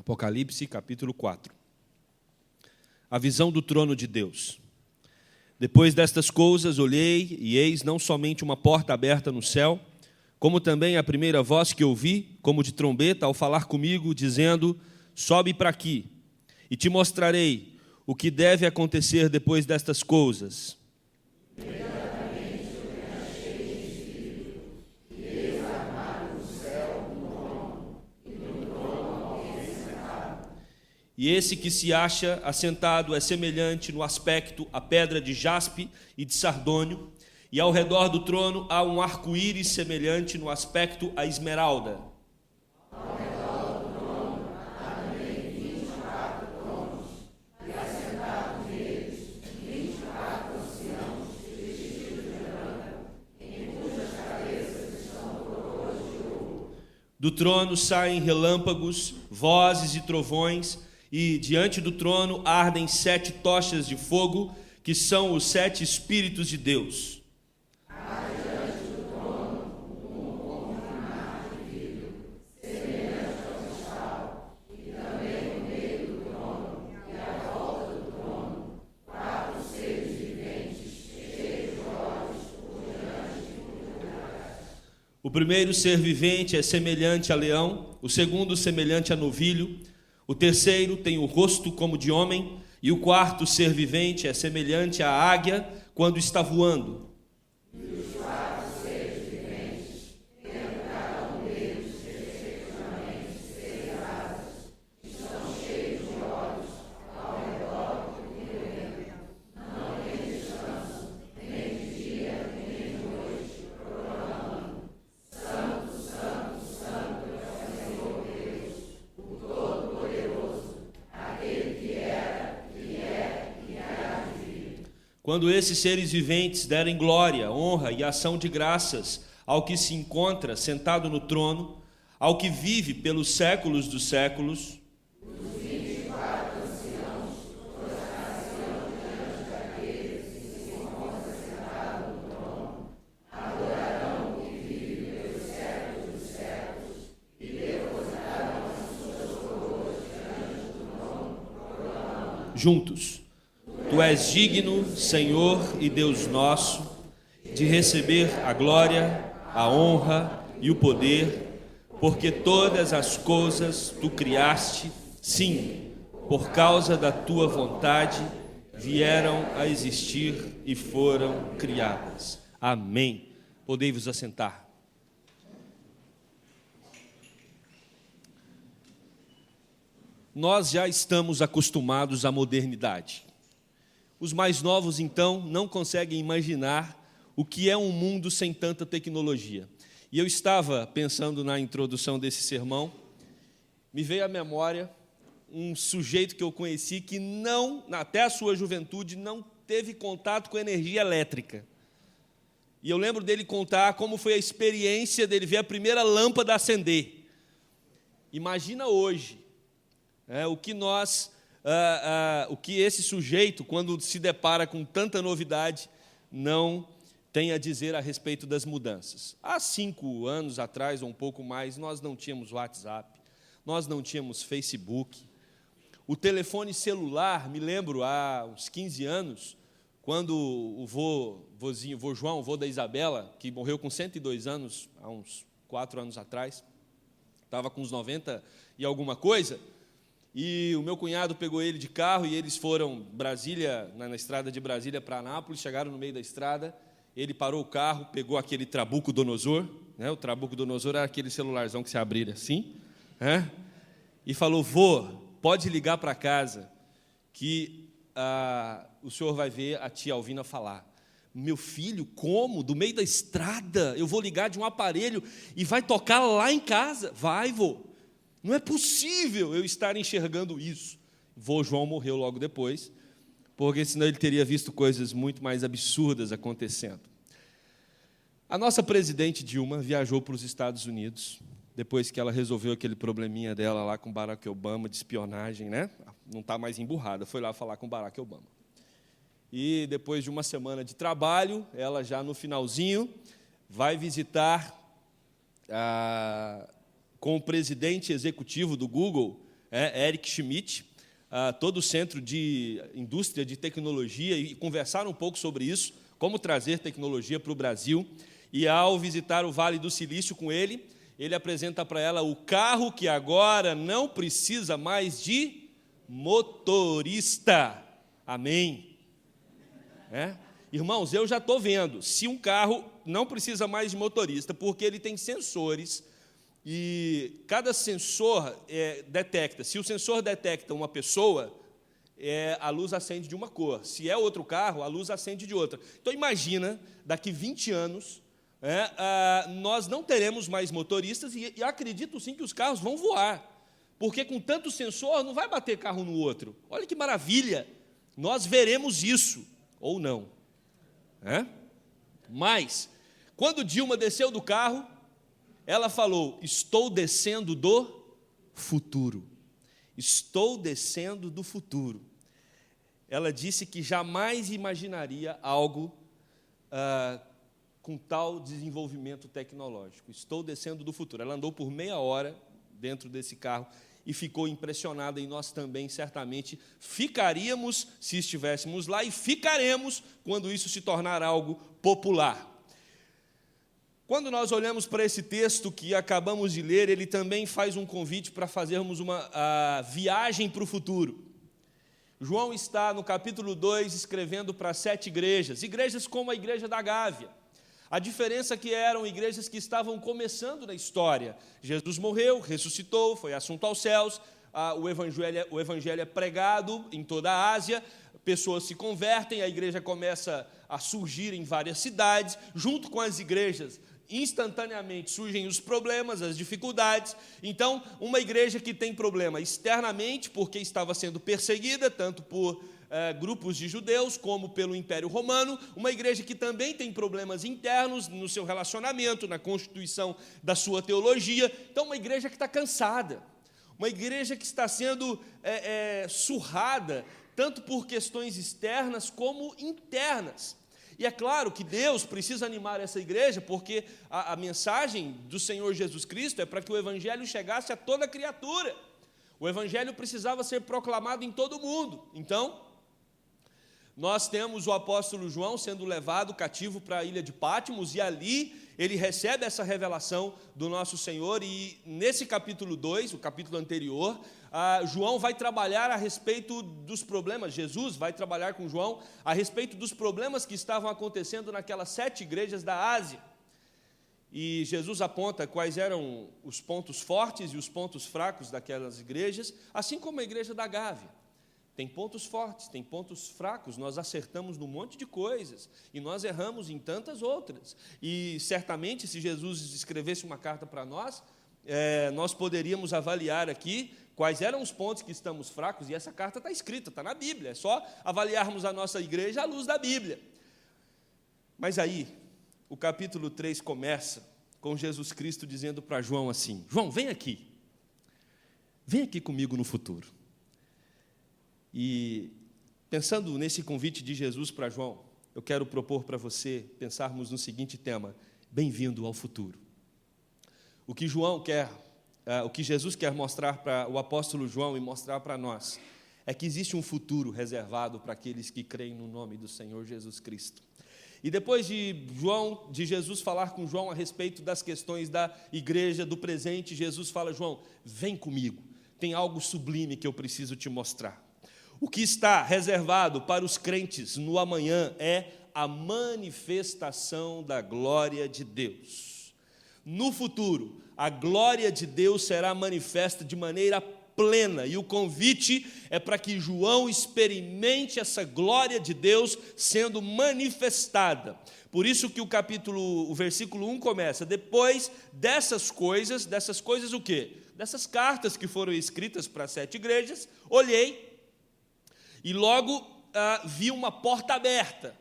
Apocalipse, capítulo 4. A visão do trono de Deus. Depois destas coisas, olhei, e eis não somente uma porta aberta no céu, como também a primeira voz que ouvi, como de trombeta, ao falar comigo, dizendo: sobe para aqui, e te mostrarei o que deve acontecer depois destas coisas. E esse que se acha assentado é semelhante no aspecto à pedra de jaspe e de sardônio, e ao redor do trono há um arco-íris semelhante no aspecto à esmeralda. Ao redor do trono há também 24 tronos, e assentados neles 24 anciãos vestidos de branco, em cujas cabeças estão coroas de ouro. Do trono saem relâmpagos, vozes e trovões, e diante do trono ardem 7 tochas de fogo, que são os 7 Espíritos de Deus. Há diante do trono como uma mar de vidro, semelhante ao cristal, e também no meio do trono e à volta do trono, 4 seres viventes, cheios de olhos, por diante e por detrás. O primeiro ser vivente é semelhante a leão, o segundo semelhante a novilho, o terceiro tem o rosto como de homem, e o quarto ser vivente é semelhante à águia quando está voando. E os 4 seres viventes, tendo cada um deles respectivamente 6 asas, estão cheios de olhos ao redor do firmamento, não tem descanso, nem de dia, nem de noite, proclamando: Santo, Santo, Santo é o Senhor Deus, o Todo-Poderoso, aquele que era, que é e há de vir. Quando esses seres viventes derem glória, honra e ação de graças ao que se encontra sentado no trono, ao que vive pelos séculos dos séculos, os 24 anciãos prostrar-se-ão diante daqueles que se encontram sentados no trono, adorarão o que vive pelos séculos dos séculos, e depositarão as suas coroas diante do trono, proclamando: juntos: Tu és digno, Senhor e Deus nosso, de receber a glória, a honra e o poder, porque todas as coisas Tu criaste, sim, por causa da Tua vontade, vieram a existir e foram criadas. Amém. Podei-vos assentar. Nós já estamos acostumados à modernidade. Os mais novos, então, não conseguem imaginar o que é um mundo sem tanta tecnologia. E eu estava pensando na introdução desse sermão, me veio à memória um sujeito que eu conheci que até a sua juventude, não teve contato com energia elétrica. E eu lembro dele contar como foi a experiência dele ver a primeira lâmpada acender. Imagina hoje, o que esse sujeito, quando se depara com tanta novidade, não tem a dizer a respeito das mudanças. Há 5 anos atrás, ou um pouco mais, nós não tínhamos WhatsApp, nós não tínhamos Facebook. O telefone celular, me lembro, há uns 15 anos, quando o vô João, o vô da Isabela, que morreu com 102 anos, há uns 4 anos atrás, estava com uns 90 e alguma coisa, e o meu cunhado pegou ele de carro e eles foram na estrada de Brasília para Anápolis, chegaram no meio da estrada, ele parou o carro, pegou aquele Trabuco Donosor, o Trabuco Donosor era aquele celularzão que se abria assim, e falou: vô, pode ligar para casa que o senhor vai ver a tia Alvina falar. Meu filho, como? Do meio da estrada? Eu vou ligar de um aparelho e vai tocar lá em casa? Vai, vô. Não é possível eu estar enxergando isso. Vô João morreu logo depois, porque senão ele teria visto coisas muito mais absurdas acontecendo. A nossa presidente Dilma viajou para os Estados Unidos, depois que ela resolveu aquele probleminha dela lá com Barack Obama, de espionagem, Não está mais emburrada, foi lá falar com Barack Obama. E depois de uma semana de trabalho, ela já no finalzinho vai visitar com o presidente executivo do Google, Eric Schmidt, todo o Centro de Indústria de Tecnologia, e conversaram um pouco sobre isso, como trazer tecnologia para o Brasil. E ao visitar o Vale do Silício com ele, ele apresenta para ela o carro que agora não precisa mais de motorista. Amém? Irmãos, eu já estou vendo, se um carro não precisa mais de motorista, porque ele tem sensores, e cada sensor detecta, se o sensor detecta uma pessoa, a luz acende de uma cor, se é outro carro, a luz acende de outra. Então imagina, daqui 20 anos, nós não teremos mais motoristas, e acredito sim que os carros vão voar, porque com tanto sensor não vai bater carro no outro. Olha que maravilha, nós veremos isso, ou não. Mas, quando Dilma desceu do carro, ela falou: estou descendo do futuro. Estou descendo do futuro. Ela disse que jamais imaginaria algo com tal desenvolvimento tecnológico. Estou descendo do futuro. Ela andou por meia hora dentro desse carro e ficou impressionada, e nós também, certamente, ficaríamos se estivéssemos lá, e ficaremos quando isso se tornar algo popular. Quando nós olhamos para esse texto que acabamos de ler, ele também faz um convite para fazermos uma viagem para o futuro. João está no capítulo 2 escrevendo para 7 igrejas como a igreja da Gávea. A diferença é que eram igrejas que estavam começando na história. Jesus morreu, ressuscitou, foi assunto aos céus, o evangelho é pregado em toda a Ásia, pessoas se convertem, a igreja começa a surgir em várias cidades, junto com as igrejas, instantaneamente surgem os problemas, as dificuldades. Então, uma igreja que tem problema externamente, porque estava sendo perseguida, tanto por grupos de judeus, como pelo Império Romano, uma igreja que também tem problemas internos no seu relacionamento, na constituição da sua teologia. Então, uma igreja que está cansada, uma igreja que está sendo surrada, tanto por questões externas como internas. E é claro que Deus precisa animar essa igreja, porque a mensagem do Senhor Jesus Cristo é para que o Evangelho chegasse a toda criatura. O Evangelho precisava ser proclamado em todo o mundo. Então, nós temos o apóstolo João sendo levado cativo para a ilha de Pátimos, e ali ele recebe essa revelação do nosso Senhor, e nesse capítulo 2, o capítulo anterior, João vai trabalhar a respeito dos problemas, Jesus vai trabalhar com João a respeito dos problemas que estavam acontecendo naquelas 7 igrejas da Ásia. E Jesus aponta quais eram os pontos fortes e os pontos fracos daquelas igrejas, assim como a igreja da Gávea. Tem pontos fortes, tem pontos fracos, nós acertamos num monte de coisas, e nós erramos em tantas outras. E certamente, se Jesus escrevesse uma carta para nós, nós poderíamos avaliar aqui quais eram os pontos que estamos fracos, e essa carta está escrita, está na Bíblia, é só avaliarmos a nossa igreja à luz da Bíblia. Mas aí, o capítulo 3 começa com Jesus Cristo dizendo para João assim: João, vem aqui comigo no futuro. E pensando nesse convite de Jesus para João, eu quero propor para você pensarmos no seguinte tema: bem-vindo ao futuro. O que Jesus quer mostrar para o apóstolo João e mostrar para nós é que existe um futuro reservado para aqueles que creem no nome do Senhor Jesus Cristo. E depois de Jesus falar com João a respeito das questões da igreja, do presente, Jesus fala: João, vem comigo, tem algo sublime que eu preciso te mostrar. O que está reservado para os crentes no amanhã é a manifestação da glória de Deus. No futuro, a glória de Deus será manifesta de maneira plena, e o convite é para que João experimente essa glória de Deus sendo manifestada. Por isso que o versículo 1 começa: depois dessas coisas o quê? Dessas cartas que foram escritas para 7 igrejas, olhei, e logo vi uma porta aberta.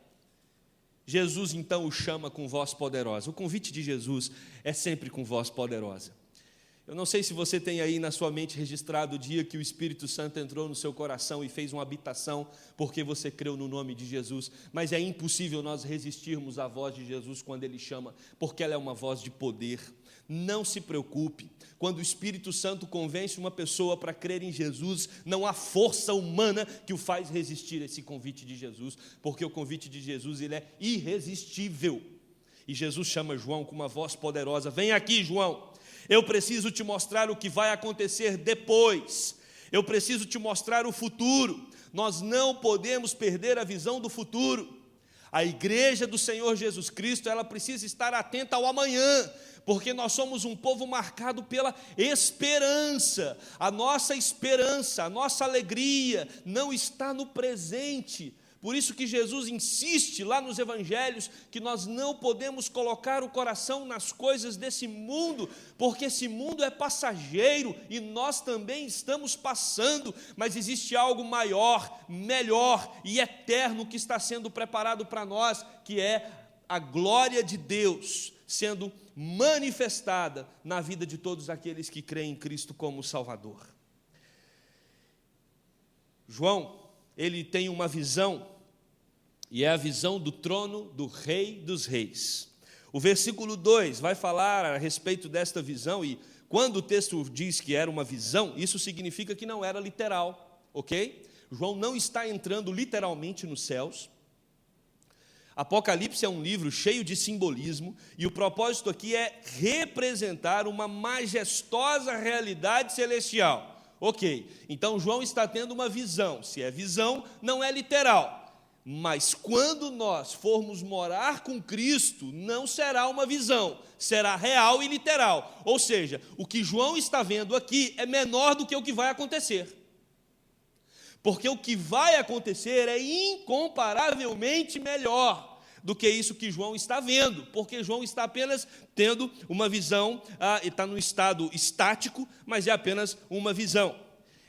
Jesus então o chama com voz poderosa. O convite de Jesus é sempre com voz poderosa. Eu não sei se você tem aí na sua mente registrado o dia que o Espírito Santo entrou no seu coração e fez uma habitação porque você creu no nome de Jesus, mas é impossível nós resistirmos à voz de Jesus quando Ele chama, porque ela é uma voz de poder. Não se preocupe, quando o Espírito Santo convence uma pessoa para crer em Jesus, não há força humana que o faz resistir a esse convite de Jesus, porque o convite de Jesus ele é irresistível. E Jesus chama João com uma voz poderosa: vem aqui, João, eu preciso te mostrar o que vai acontecer depois, eu preciso te mostrar o futuro. Nós não podemos perder a visão do futuro. A igreja do Senhor Jesus Cristo, ela precisa estar atenta ao amanhã, porque nós somos um povo marcado pela esperança. A nossa esperança, a nossa alegria não está no presente. Por isso que Jesus insiste lá nos evangelhos que nós não podemos colocar o coração nas coisas desse mundo, porque esse mundo é passageiro e nós também estamos passando, mas existe algo maior, melhor e eterno que está sendo preparado para nós, que é a glória de Deus sendo manifestada na vida de todos aqueles que creem em Cristo como Salvador. João, ele tem uma visão, e é a visão do trono do Rei dos Reis. O versículo 2 vai falar a respeito desta visão, e quando o texto diz que era uma visão, isso significa que não era literal, ok? João não está entrando literalmente nos céus. Apocalipse é um livro cheio de simbolismo, e o propósito aqui é representar uma majestosa realidade celestial. Ok, então João está tendo uma visão. Se é visão, não é literal, mas quando nós formos morar com Cristo, não será uma visão, será real e literal. Ou seja, o que João está vendo aqui é menor do que o que vai acontecer, porque o que vai acontecer é incomparavelmente melhor do que isso que João está vendo, porque João está apenas tendo uma visão, está no estado estático, mas é apenas uma visão.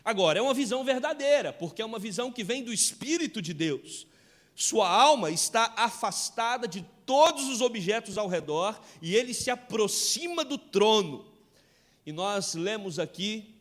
Agora, é uma visão verdadeira, porque é uma visão que vem do Espírito de Deus. Sua alma está afastada de todos os objetos ao redor, e ele se aproxima do trono. E nós lemos aqui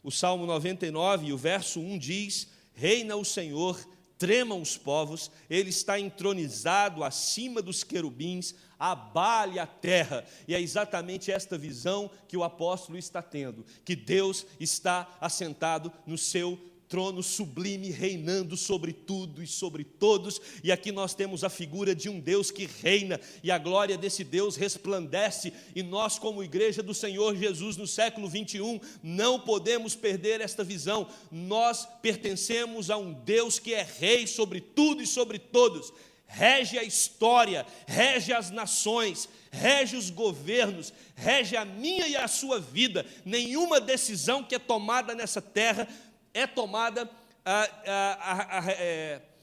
o Salmo 99, e o verso 1 diz: reina o Senhor, tremam os povos, ele está entronizado acima dos querubins, abale a terra. E é exatamente esta visão que o apóstolo está tendo, que Deus está assentado no seu trono sublime, reinando sobre tudo e sobre todos. E aqui nós temos a figura de um Deus que reina, e a glória desse Deus resplandece, e nós, como igreja do Senhor Jesus no século 21, não podemos perder esta visão. Nós pertencemos a um Deus que é rei sobre tudo e sobre todos, rege a história, rege as nações, rege os governos, rege a minha e a sua vida. Nenhuma decisão que é tomada nessa terra é tomada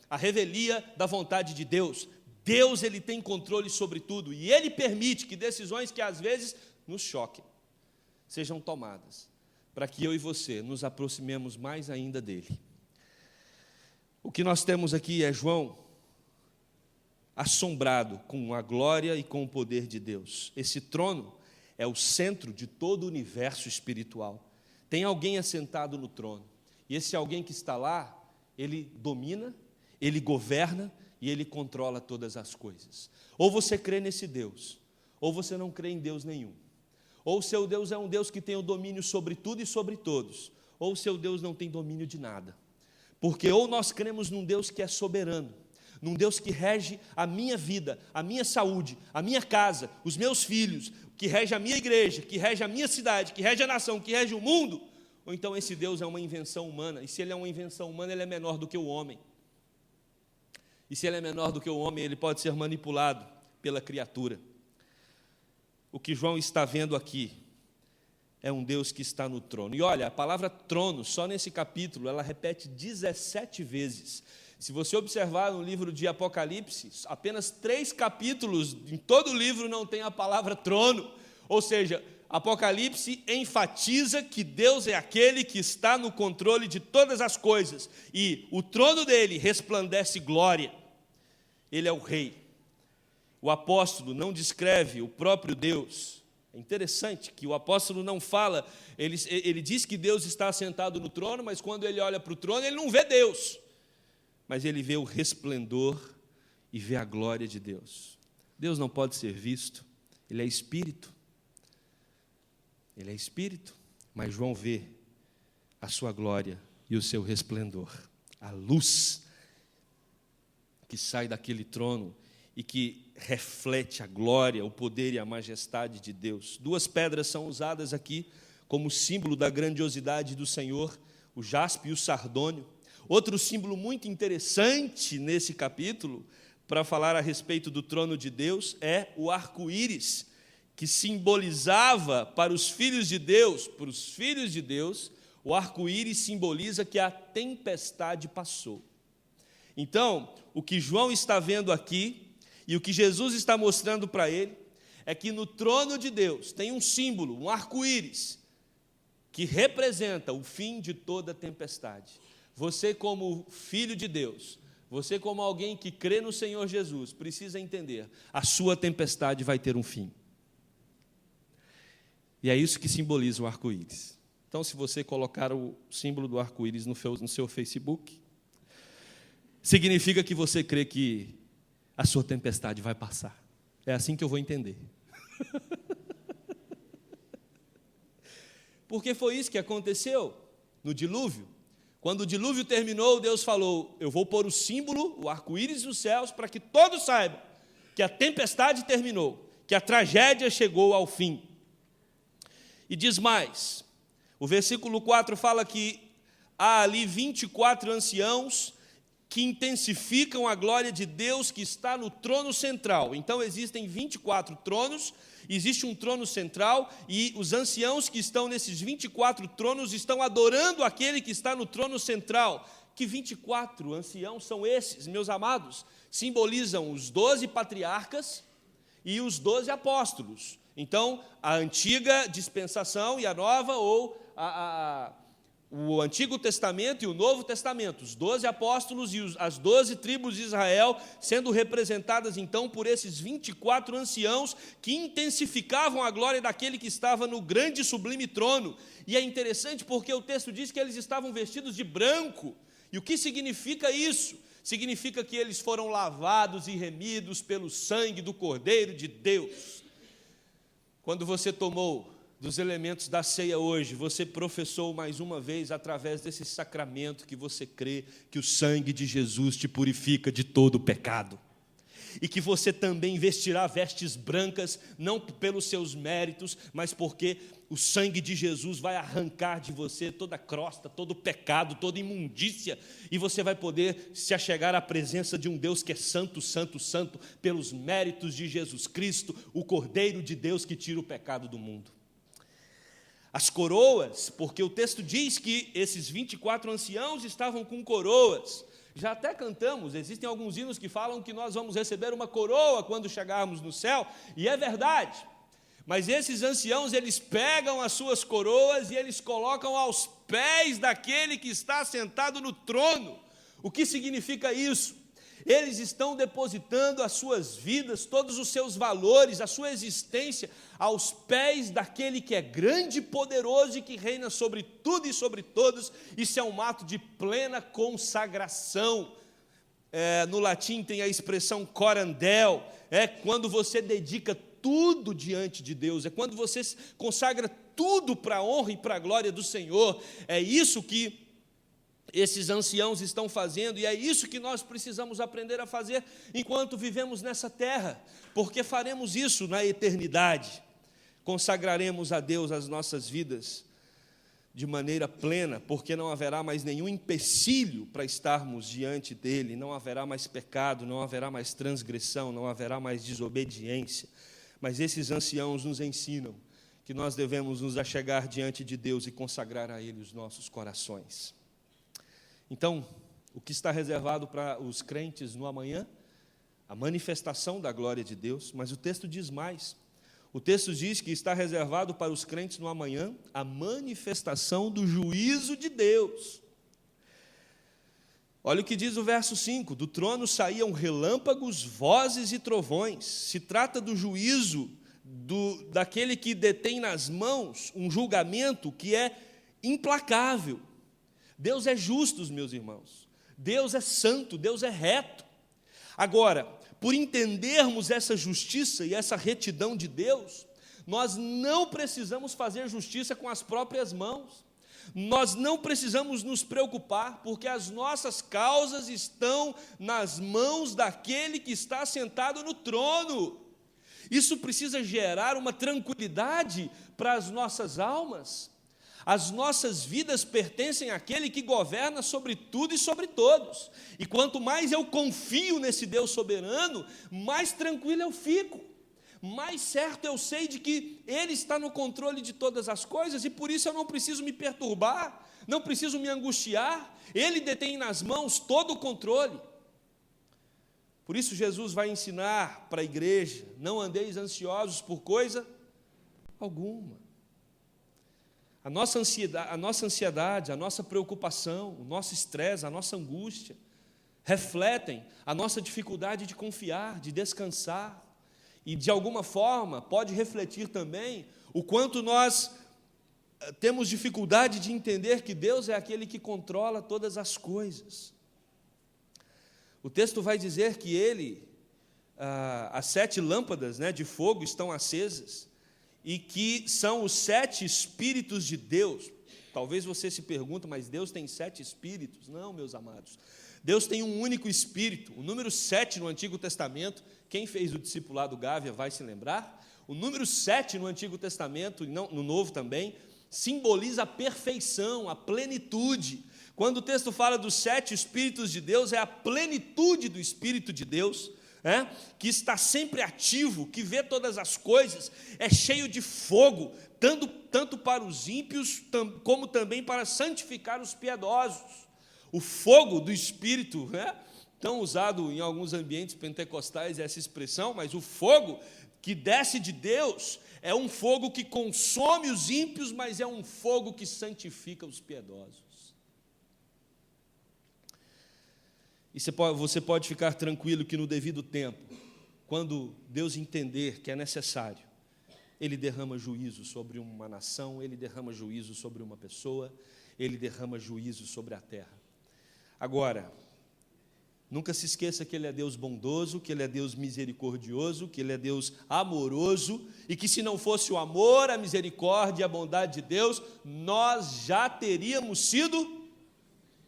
a revelia da vontade de Deus. Deus, ele tem controle sobre tudo, e ele permite que decisões que às vezes nos choquem sejam tomadas, para que eu e você nos aproximemos mais ainda dele. O que nós temos aqui é João assombrado com a glória e com o poder de Deus. Esse trono é o centro de todo o universo espiritual. Tem alguém assentado no trono, e esse alguém que está lá, ele domina, ele governa e ele controla todas as coisas. Ou você crê nesse Deus, ou você não crê em Deus nenhum. Ou o seu Deus é um Deus que tem o domínio sobre tudo e sobre todos, ou o seu Deus não tem domínio de nada. Porque ou nós cremos num Deus que é soberano, num Deus que rege a minha vida, a minha saúde, a minha casa, os meus filhos, que rege a minha igreja, que rege a minha cidade, que rege a nação, que rege o mundo. Ou então esse Deus é uma invenção humana, e se ele é uma invenção humana, ele é menor do que o homem. E se ele é menor do que o homem, ele pode ser manipulado pela criatura. O que João está vendo aqui é um Deus que está no trono. E olha, a palavra trono, só nesse capítulo, ela repete 17 vezes. Se você observar no livro de Apocalipse, apenas 3 capítulos em todo o livro não tem a palavra trono. Ou seja, Apocalipse enfatiza que Deus é aquele que está no controle de todas as coisas, e o trono dele resplandece glória. Ele é o rei. O apóstolo não descreve o próprio Deus É interessante que o apóstolo não fala, ele diz que Deus está assentado no trono, mas quando ele olha para o trono, ele não vê Deus, mas ele vê o resplendor e vê a glória de Deus. Deus não pode ser visto, ele é espírito. Ele é espírito, mas João vê a sua glória e o seu resplendor, a luz que sai daquele trono e que reflete a glória, o poder e a majestade de Deus. Duas pedras são usadas aqui como símbolo da grandiosidade do Senhor, o jaspe e o sardônio. Outro símbolo muito interessante nesse capítulo, para falar a respeito do trono de Deus, é o arco-íris, que simbolizava para os filhos de Deus, o arco-íris simboliza que a tempestade passou. Então, o que João está vendo aqui, e o que Jesus está mostrando para ele, é que no trono de Deus tem um símbolo, um arco-íris, que representa o fim de toda tempestade. Você, como filho de Deus, você, como alguém que crê no Senhor Jesus, precisa entender, a sua tempestade vai ter um fim. E é isso que simboliza o arco-íris. Então, se você colocar o símbolo do arco-íris no seu Facebook, significa que você crê que a sua tempestade vai passar. É assim que eu vou entender. Porque foi isso que aconteceu no dilúvio. Quando o dilúvio terminou, Deus falou, eu vou pôr o símbolo, o arco-íris nos céus, para que todos saibam que a tempestade terminou, que a tragédia chegou ao fim. E diz mais, o versículo 4 fala que há ali 24 anciãos que intensificam a glória de Deus que está no trono central. Então existem 24 tronos, existe um trono central e os anciãos que estão nesses 24 tronos estão adorando aquele que está no trono central. Que 24 anciãos são esses, meus amados? Simbolizam os 12 patriarcas e os 12 apóstolos. Então, a antiga dispensação e a nova, ou o Antigo Testamento e o Novo Testamento, os 12 apóstolos e as 12 tribos de Israel, sendo representadas então por esses 24 anciãos que intensificavam a glória daquele que estava no grande e sublime trono. E é interessante porque o texto diz que eles estavam vestidos de branco. E o que significa isso? Significa que eles foram lavados e remidos pelo sangue do Cordeiro de Deus. Quando você tomou dos elementos da ceia hoje, você professou mais uma vez, através desse sacramento, que você crê que o sangue de Jesus te purifica de todo o pecado. E que você também vestirá vestes brancas, não pelos seus méritos, mas porque o sangue de Jesus vai arrancar de você toda a crosta, todo o pecado, toda a imundícia, e você vai poder se achegar à presença de um Deus que é santo, santo, santo, pelos méritos de Jesus Cristo, o Cordeiro de Deus que tira o pecado do mundo. As coroas, porque o texto diz que esses 24 anciãos estavam com coroas. Já até cantamos, existem alguns hinos que falam que nós vamos receber uma coroa quando chegarmos no céu, e é verdade. Mas esses anciãos, eles pegam as suas coroas e eles colocam aos pés daquele que está sentado no trono. O que significa isso? Eles estão depositando as suas vidas, todos os seus valores, a sua existência aos pés daquele que é grande e poderoso e que reina sobre tudo e sobre todos. Isso é um ato de plena consagração. No latim tem a expressão corandel, é quando você dedica tudo diante de Deus, é quando você consagra tudo para a honra e para a glória do Senhor. É isso que esses anciãos estão fazendo, e é isso que nós precisamos aprender a fazer enquanto vivemos nessa terra, porque faremos isso na eternidade. Consagraremos a Deus as nossas vidas de maneira plena, porque não haverá mais nenhum empecilho para estarmos diante dele, não haverá mais pecado, não haverá mais transgressão, não haverá mais desobediência. Mas esses anciãos nos ensinam que nós devemos nos achegar diante de Deus e consagrar a ele os nossos corações. Então, o que está reservado para os crentes no amanhã? A manifestação da glória de Deus, mas o texto diz mais. O texto diz que está reservado para os crentes no amanhã a manifestação do juízo de Deus. Olha o que diz o verso 5, do trono saíam relâmpagos, vozes e trovões. Se trata do juízo daquele que detém nas mãos um julgamento que é implacável. Deus é justo, meus irmãos. Deus é santo, Deus é reto. Agora, por entendermos essa justiça e essa retidão de Deus, nós não precisamos fazer justiça com as próprias mãos. Nós não precisamos nos preocupar, porque as nossas causas estão nas mãos daquele que está sentado no trono. Isso precisa gerar uma tranquilidade para as nossas almas. As nossas vidas pertencem àquele que governa sobre tudo e sobre todos. E quanto mais eu confio nesse Deus soberano, mais tranquilo eu fico. Mais certo eu sei de que Ele está no controle de todas as coisas, e por isso eu não preciso me perturbar, não preciso me angustiar. Ele detém nas mãos todo o controle. Por isso Jesus vai ensinar para a igreja: não andeis ansiosos por coisa alguma. A nossa ansiedade, a nossa preocupação, o nosso estresse, a nossa angústia, refletem a nossa dificuldade de confiar, de descansar. E, de alguma forma, pode refletir também o quanto nós temos dificuldade de entender que Deus é aquele que controla todas as coisas. O texto vai dizer que as 7 lâmpadas, de fogo estão acesas, e que são os 7 Espíritos de Deus. Talvez você se pergunte, mas Deus tem 7 Espíritos? Não, meus amados. Deus tem um único Espírito. O número 7 no Antigo Testamento, quem fez o discipulado Gávea vai se lembrar. O número 7 no Antigo Testamento, e no Novo também, simboliza a perfeição, a plenitude. Quando o texto fala dos 7 Espíritos de Deus, é a plenitude do Espírito de Deus, que está sempre ativo, que vê todas as coisas, é cheio de fogo, tanto para os ímpios, como também para santificar os piedosos. O fogo do Espírito, tão usado em alguns ambientes pentecostais essa expressão, mas o fogo que desce de Deus é um fogo que consome os ímpios, mas é um fogo que santifica os piedosos. E você pode ficar tranquilo que no devido tempo, quando Deus entender que é necessário, Ele derrama juízo sobre uma nação, Ele derrama juízo sobre uma pessoa, Ele derrama juízo sobre a terra. Agora, nunca se esqueça que Ele é Deus bondoso, que Ele é Deus misericordioso, que Ele é Deus amoroso, e que se não fosse o amor, a misericórdia e a bondade de Deus, nós já teríamos sido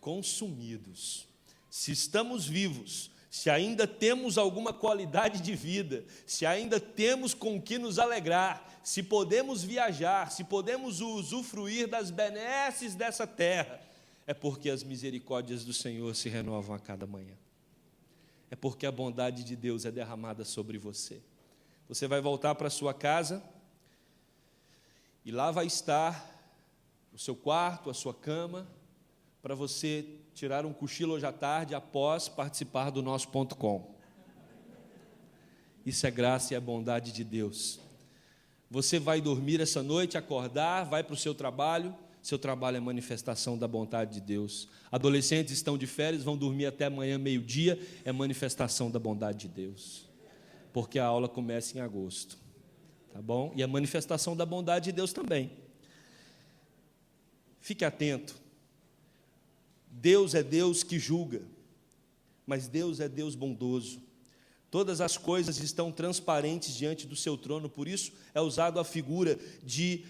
consumidos. Se estamos vivos, se ainda temos alguma qualidade de vida, se ainda temos com que nos alegrar, se podemos viajar, se podemos usufruir das benesses dessa terra, é porque as misericórdias do Senhor se renovam a cada manhã. É porque a bondade de Deus é derramada sobre você. Você vai voltar para a sua casa, e lá vai estar o seu quarto, a sua cama, para você tirar um cochilo hoje à tarde após participar do nosso .com. Isso é graça e é bondade de Deus. Você vai dormir essa noite, acordar, vai para o seu trabalho é manifestação da bondade de Deus. Adolescentes estão de férias, vão dormir até amanhã, meio-dia, é manifestação da bondade de Deus. Porque a aula começa em agosto, tá bom? E a manifestação da bondade de Deus também. Fique atento. Deus é Deus que julga, mas Deus é Deus bondoso. Todas as coisas estão transparentes diante do seu trono, por isso é usado a figura de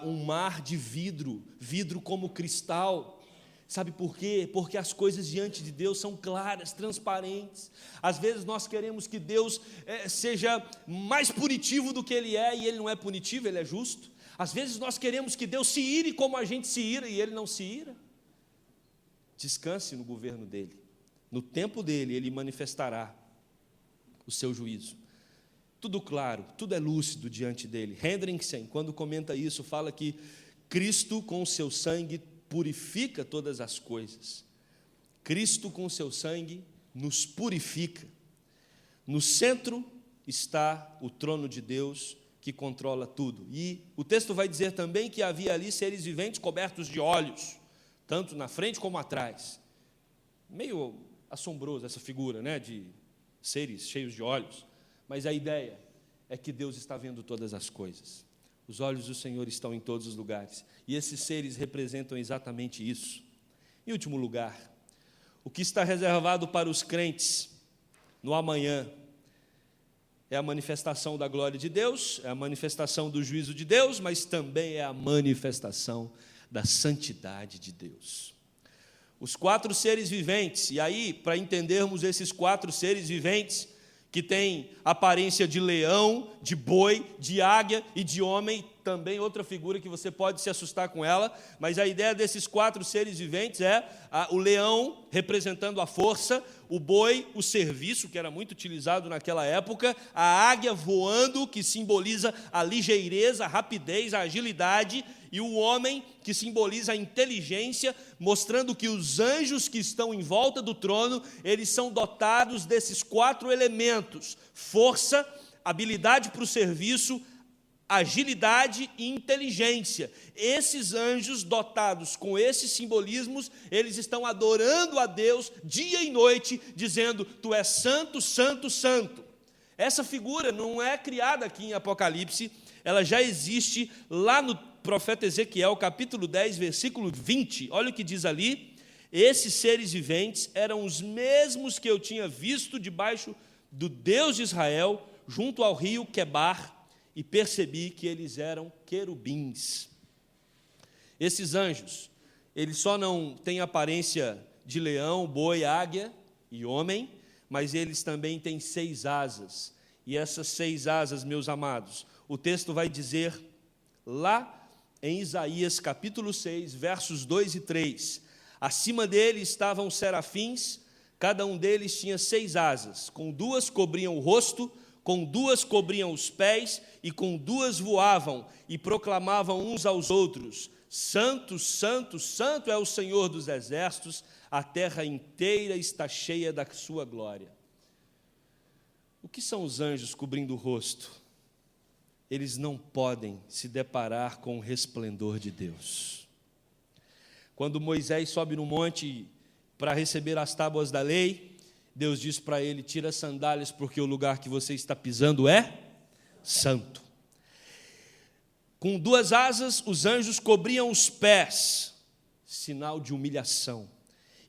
um mar de vidro, vidro como cristal. Sabe por quê? Porque as coisas diante de Deus são claras, transparentes. Às vezes nós queremos que Deus seja mais punitivo do que Ele é, e Ele não é punitivo, Ele é justo. Às vezes nós queremos que Deus se ire como a gente se ira, e Ele não se ira. Descanse no governo dEle. No tempo dEle, Ele manifestará o seu juízo. Tudo claro, tudo é lúcido diante dEle. Hendrickson, quando comenta isso, fala que Cristo com o seu sangue purifica todas as coisas. Cristo com o seu sangue nos purifica. No centro está o trono de Deus que controla tudo. E o texto vai dizer também que havia ali seres viventes cobertos de olhos, tanto na frente como atrás. Meio assombroso essa figura, de seres cheios de olhos. Mas a ideia é que Deus está vendo todas as coisas. Os olhos do Senhor estão em todos os lugares. E esses seres representam exatamente isso. Em último lugar, o que está reservado para os crentes no amanhã é a manifestação da glória de Deus, é a manifestação do juízo de Deus, mas também é a manifestação da santidade de Deus. Os 4 seres viventes, e aí, para entendermos esses 4 seres viventes, que têm aparência de leão, de boi, de águia e de homem, também outra figura que você pode se assustar com ela, mas a ideia desses 4 seres viventes é o leão representando a força, o boi, o serviço, que era muito utilizado naquela época, a águia voando, que simboliza a ligeireza, a rapidez, a agilidade, e o homem, que simboliza a inteligência, mostrando que os anjos que estão em volta do trono, eles são dotados desses 4 elementos: força, habilidade para o serviço, agilidade e inteligência. Esses anjos dotados com esses simbolismos, eles estão adorando a Deus dia e noite, dizendo: tu és santo, santo, santo. Essa figura não é criada aqui em Apocalipse, ela já existe lá no profeta Ezequiel, capítulo 10, versículo 20. Olha o que diz ali: esses seres viventes eram os mesmos que eu tinha visto debaixo do Deus de Israel, junto ao rio Quebar, e percebi que eles eram querubins. Esses anjos, eles só não têm aparência de leão, boi, águia e homem, mas eles também têm 6 asas. E essas 6 asas, meus amados, o texto vai dizer lá em Isaías capítulo 6, versos 2 e 3. Acima dele estavam serafins, cada um deles tinha 6 asas, com 2 cobriam o rosto, com 2 cobriam os pés, e com 2 voavam, e proclamavam uns aos outros: Santo, Santo, Santo é o Senhor dos exércitos, a terra inteira está cheia da sua glória. O que são os anjos cobrindo o rosto? Eles não podem se deparar com o resplendor de Deus. Quando Moisés sobe no monte para receber as tábuas da lei, Deus diz para ele: tira as sandálias, porque o lugar que você está pisando é santo. Com 2 asas, os anjos cobriam os pés, sinal de humilhação.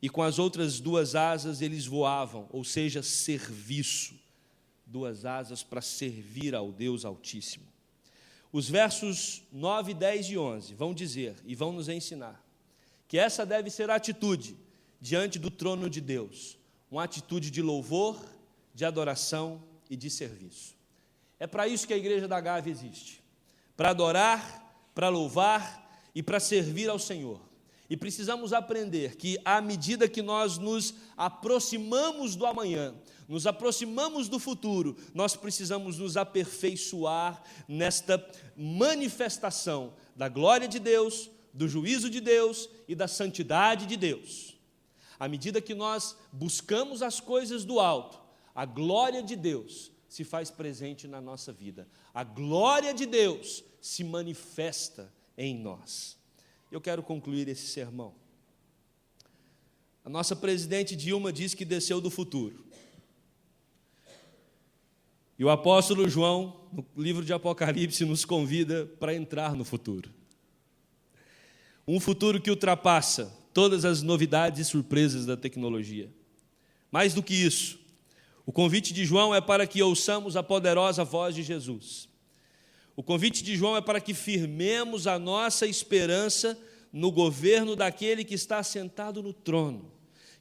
E com as outras 2 asas, eles voavam, ou seja, serviço. 2 asas para servir ao Deus Altíssimo. Os versos 9, 10 e 11 vão dizer e vão nos ensinar que essa deve ser a atitude diante do trono de Deus, uma atitude de louvor, de adoração e de serviço. É para isso que a Igreja da Gávea existe, para adorar, para louvar e para servir ao Senhor. E precisamos aprender que, à medida que nós nos aproximamos do amanhã, nos aproximamos do futuro, nós precisamos nos aperfeiçoar nesta manifestação da glória de Deus, do juízo de Deus e da santidade de Deus. À medida que nós buscamos as coisas do alto, a glória de Deus se faz presente na nossa vida. A glória de Deus se manifesta em nós. Eu quero concluir esse sermão. A nossa presidente Dilma diz que desceu do futuro. E o apóstolo João, no livro de Apocalipse, nos convida para entrar no futuro. Um futuro que ultrapassa todas as novidades e surpresas da tecnologia. Mais do que isso, o convite de João é para que ouçamos a poderosa voz de Jesus. O convite de João é para que firmemos a nossa esperança no governo daquele que está sentado no trono,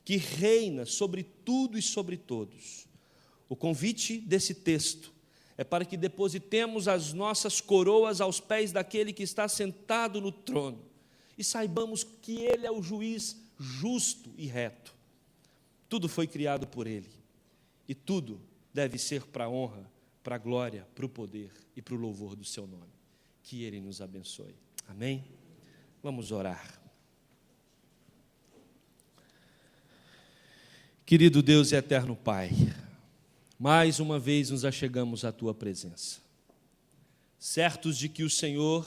que reina sobre tudo e sobre todos. O convite desse texto é para que depositemos as nossas coroas aos pés daquele que está sentado no trono e saibamos que Ele é o juiz justo e reto. Tudo foi criado por Ele e tudo deve ser para a honra, para a glória, para o poder e para o louvor do Seu nome. Que Ele nos abençoe. Amém? Vamos orar. Querido Deus e eterno Pai, mais uma vez nos achegamos à Tua presença, certos de que o Senhor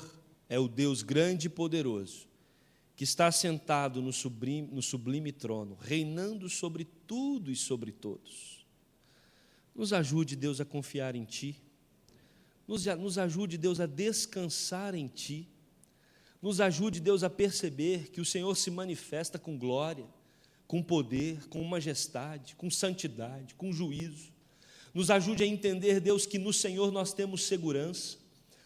é o Deus grande e poderoso, que está sentado no sublime trono, reinando sobre tudo e sobre todos. Nos ajude, Deus, a confiar em Ti, Nos ajude, Deus, a descansar em Ti. Nos ajude, Deus, a perceber que o Senhor se manifesta com glória, com poder, com majestade, com santidade, com juízo. Nos ajude a entender, Deus, que no Senhor nós temos segurança,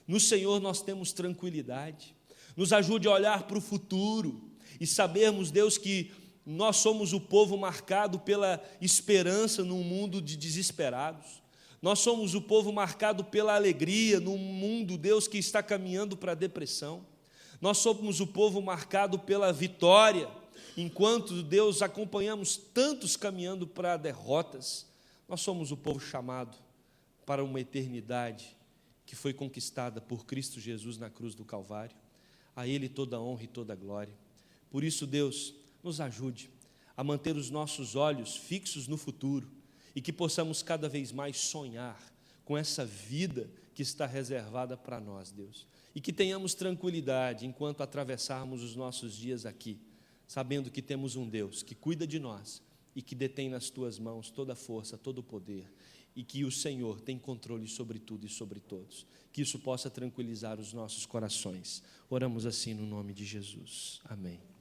no Senhor nós temos tranquilidade. Nos ajude a olhar para o futuro e sabermos, Deus, que nós somos o povo marcado pela esperança num mundo de desesperados. Nós somos o povo marcado pela alegria num mundo, Deus, que está caminhando para a depressão. Nós somos o povo marcado pela vitória, enquanto, Deus, acompanhamos tantos caminhando para derrotas. Nós somos o povo chamado para uma eternidade que foi conquistada por Cristo Jesus na cruz do Calvário. A Ele toda a honra e toda a glória. Por isso, Deus, nos ajude a manter os nossos olhos fixos no futuro e que possamos cada vez mais sonhar com essa vida que está reservada para nós, Deus. E que tenhamos tranquilidade enquanto atravessarmos os nossos dias aqui, sabendo que temos um Deus que cuida de nós e que detém nas Tuas mãos toda a força, todo o poder, e que o Senhor tem controle sobre tudo e sobre todos. Que isso possa tranquilizar os nossos corações. Oramos assim no nome de Jesus. Amém.